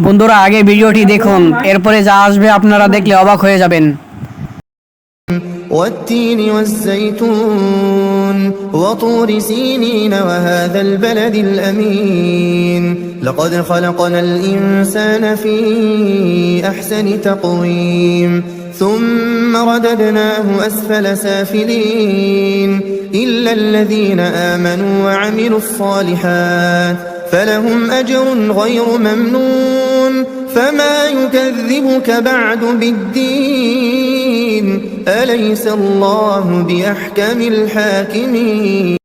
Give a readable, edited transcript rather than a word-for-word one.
বন্ধুরা আগে ভিডিওটি দেখুন, এরপরে যা আসবে আপনারা দেখলে অবাক হয়ে যাবেন। والتين والزيتون وطور سينين وهذا البلد الأمين لقد خلقنا الإنسان في أحسن تقويم ثم رددناه أسفل سافلين إلا الذين آمنوا وعملوا الصالحات فلهم أجر غير ممنون فما يكذبك بعد بالدين أليس الله بأحكم الحاكمين